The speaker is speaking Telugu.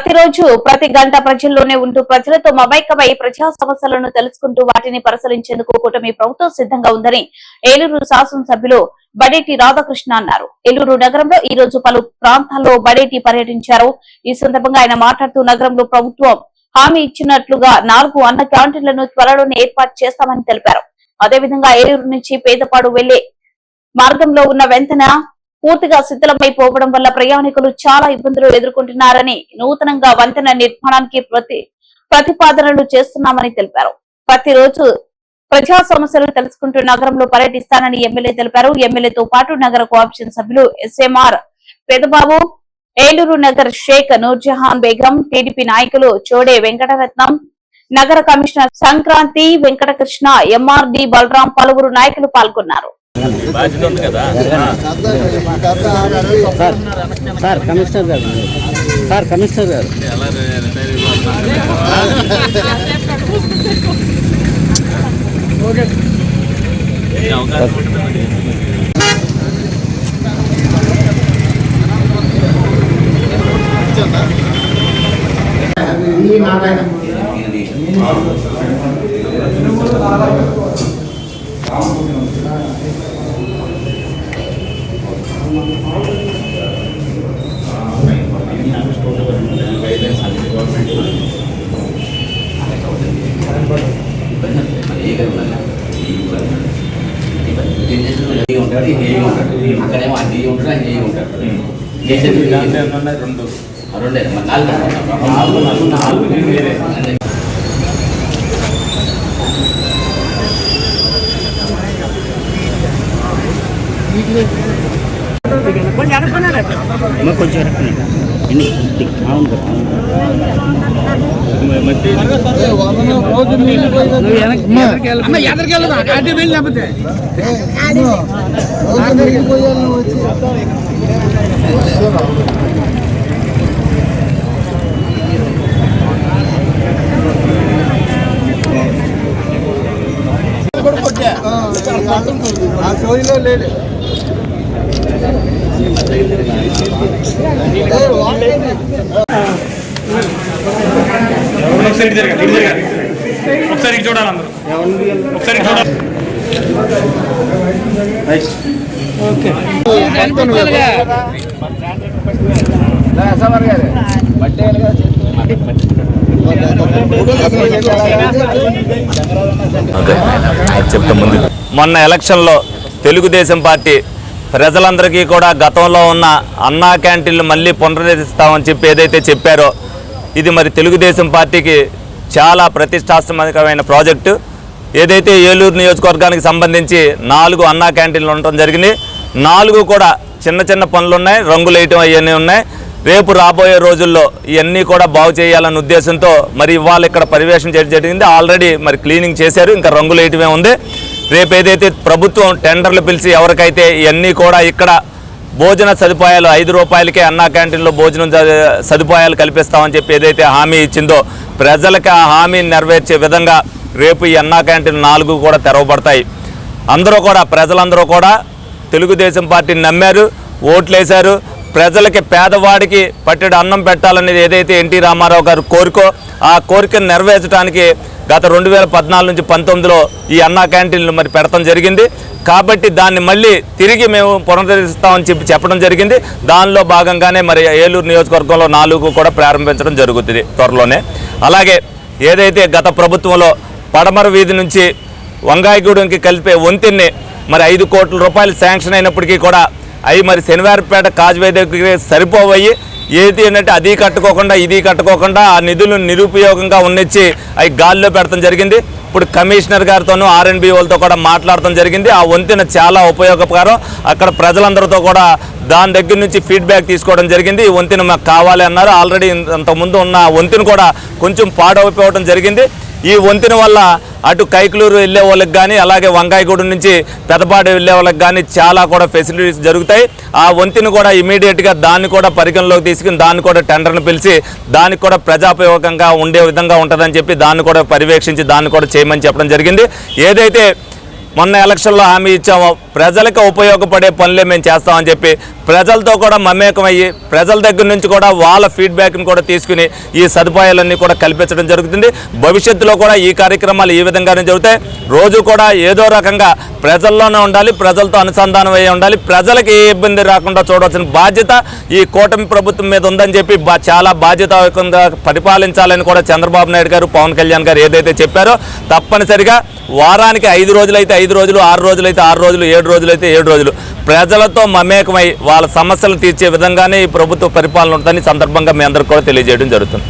ప్రతిరోజు ప్రతి గంట ప్రజల్లోనే ఉంటూ ప్రజలతో మమైకమై ప్రజా సమస్యలను తెలుసుకుంటూ వాటిని పరిశీలించేందుకు కూటమి ప్రభుత్వం సిద్ధంగా ఉందని ఏలూరు శాసనసభ్యులు బడేటి రాధాకృష్ణ అన్నారు. ఏలూరు నగరంలో ఈ రోజు పలు ప్రాంతాల్లో బడేటి పర్యటించారు. ఈ సందర్భంగా ఆయన మాట్లాడుతూ నగరంలో ప్రభుత్వం హామీ ఇచ్చినట్లుగా 4 అన్న క్యాంటీన్లను త్వరలోనే ఏర్పాటు చేస్తామని తెలిపారు. అదేవిధంగా ఏలూరు నుంచి పేదపాడు వెళ్లే మార్గంలో ఉన్న వెంతన పూర్తిగా శిథిలమైపోవడం వల్ల ప్రయాణికులు చాలా ఇబ్బందులు ఎదుర్కొంటున్నారని, నూతనంగా వంతెన నిర్మాణానికి ప్రతిపాదనలు చేస్తున్నామని తెలిపారు. ప్రతిరోజు ప్రజా సమస్యలు తెలుసుకుంటూ నగరంలో పర్యటిస్తానని ఎమ్మెల్యే తెలిపారు. ఎమ్మెల్యేతో పాటు నగర కోఆప్షన్ సభ్యులు ఎస్ఎంఆర్ పెదబాబు, ఏలూరు నగర్ షేక్ నూర్జహాన్ బేగం, టీడీపీ నాయకులు చోడే వెంకటరత్నం, నగర కమిషనర్ సంక్రాంతి వెంకటకృష్ణ, ఎంఆర్డి బలరాం, పలువురు నాయకులు పాల్గొన్నారు. అక్కడేమో అది ఉంటాడు ఆయన ఏ ఉంటాడు కొంచెం లేదు ఒకసారి చూడాలి అందరూ ఒకసారి చూడాలి. మొన్న ఎలక్షన్లో తెలుగుదేశం పార్టీ ప్రజలందరికీ కూడా గతంలో ఉన్న అన్నా క్యాంటీన్లు మళ్ళీ పునరుద్ధరిస్తామని చెప్పి ఏదైతే చెప్పారో ఇది మరి తెలుగుదేశం పార్టీకి చాలా ప్రతిష్టాత్మకమైన ప్రాజెక్టు. ఏదైతే ఏలూరు నియోజకవర్గానికి సంబంధించి 4 అన్నా క్యాంటీన్లు ఉండటం జరిగింది. 4 కూడా చిన్న చిన్న పనులు ఉన్నాయి, రంగులు వేయటం అవన్నీ ఉన్నాయి. రేపు రాబోయే రోజుల్లో ఇవన్నీ కూడా బాగు చేయాలన్న ఉద్దేశంతో మరి ఇవాళ ఇక్కడ పర్యవేక్షణ చేయడం జరిగింది. ఆల్రెడీ మరి క్లీనింగ్ చేశారు, ఇంకా రంగులు వేయటమే ఉంది. రేపు ఏదైతే ప్రభుత్వం టెండర్లు పిలిచి ఎవరికైతే ఇవన్నీ కూడా ఇక్కడ భోజన సదుపాయాలు 5 రూపాయలకే అన్నా క్యాంటీన్లో భోజనం సదుపాయాలు కల్పిస్తామని చెప్పి ఏదైతే హామీ ఇచ్చిందో ప్రజలకు ఆ హామీని నెరవేర్చే విధంగా రేపు ఈ అన్నా క్యాంటీన్ 4 కూడా తెరవబడతాయి. అందరూ కూడా ప్రజలందరూ కూడా తెలుగుదేశం పార్టీని నమ్మారు, ఓట్లేశారు. ప్రజలకి పేదవాడికి పట్టెడు అన్నం పెట్టాలనేది ఏదైతే ఎన్టీ రామారావు గారు కోరికో ఆ కోరికను నెరవేర్చడానికి గత 2014 నుంచి 19లో ఈ అన్నా క్యాంటీన్లు మరి పెడతాం జరిగింది. కాబట్టి దాన్ని మళ్ళీ తిరిగి మేము పునరుద్ధరిస్తామని చెప్పడం జరిగింది. దానిలో భాగంగానే మరి ఏలూరు నియోజకవర్గంలో 4 కూడా ప్రారంభించడం జరుగుతుంది త్వరలోనే. అలాగే ఏదైతే గత ప్రభుత్వంలో పడమర వీధి నుంచి వంగాయగూడెంకి కలిపే వంతెన్ని మరి 5 కోట్ల రూపాయలు శాంక్షన్ అయినప్పటికీ కూడా అవి మరి శనివారపేట కాజ్వే దగ్గర సరిపోవయ్యి ఏది ఏంటంటే అది కట్టుకోకుండా ఇది కట్టుకోకుండా ఆ నిధులను నిరుపయోగంగా ఉన్నిచ్చి అవి గాల్లో పెడతాం జరిగింది. ఇప్పుడు కమిషనర్ గారితోనూ R&B వాళ్ళతో కూడా మాట్లాడటం జరిగింది. ఆ వంతెన చాలా ఉపయోగకరం. అక్కడ ప్రజలందరితో కూడా దాని దగ్గర నుంచి ఫీడ్బ్యాక్ తీసుకోవడం జరిగింది. ఈ వంతెన మాకు కావాలి అన్నారు. ఆల్రెడీ అంతకుముందు ఉన్న వంతెన కూడా కొంచెం పాడైపోవడం జరిగింది. ఈ వంతెన వల్ల అటు కైకలూరు వెళ్ళే వాళ్ళకి కానీ అలాగే వంకాయగూడెం నుంచి పెదపాడు వెళ్ళే వాళ్ళకి కానీ చాలా కూడా ఫెసిలిటీస్ జరుగుతాయి. ఆ వంతెన కూడా ఇమీడియట్గా దాన్ని కూడా పరిగణలోకి తీసుకుని దాన్ని కూడా టెండర్ను పిలిచి దానికి కూడా ప్రజాపయోగంగా ఉండే విధంగా ఉంటుందని చెప్పి దాన్ని కూడా పర్యవేక్షించి దాన్ని కూడా చేయమని చెప్పడం జరిగింది. ఏదైతే మొన్న ఎలక్షన్లో హామీ ఇచ్చాము, ప్రజలకు ఉపయోగపడే పనులే మేము చేస్తామని చెప్పి ప్రజలతో కూడా మమేకమయ్యి ప్రజల దగ్గర నుంచి కూడా వాళ్ళ ఫీడ్బ్యాక్ని కూడా తీసుకుని ఈ సదుపాయాలన్నీ కూడా కల్పించడం జరుగుతుంది. భవిష్యత్తులో కూడా ఈ కార్యక్రమాలు ఈ విధంగానే జరుగుతాయి. రోజు కూడా ఏదో రకంగా ప్రజల్లోనే ఉండాలి, ప్రజలతో అనుసంధానం అయ్యి ఉండాలి, ప్రజలకు ఏ ఇబ్బంది రాకుండా చూడాల్సిన బాధ్యత ఈ కూటమి ప్రభుత్వం మీద ఉందని చెప్పి చాలా బాధ్యతాయుతంగా పరిపాలించాలని కూడా చంద్రబాబు నాయుడు గారు, పవన్ కళ్యాణ్ గారు ఏదైతే చెప్పారో తప్పనిసరిగా వారానికి 5 రోజులైతే 5 రోజులు, 6 రోజులైతే 6 రోజులు, 7 రోజులైతే 7 రోజులు ప్రజలతో మమేకమై వాళ్ళ సమస్యలు తీర్చే విధంగానే ఈ ప్రభుత్వ పరిపాలన ఉంటుందని సందర్భంగా మీ అందరికీ కూడా తెలియజేయడం జరుగుతుంది.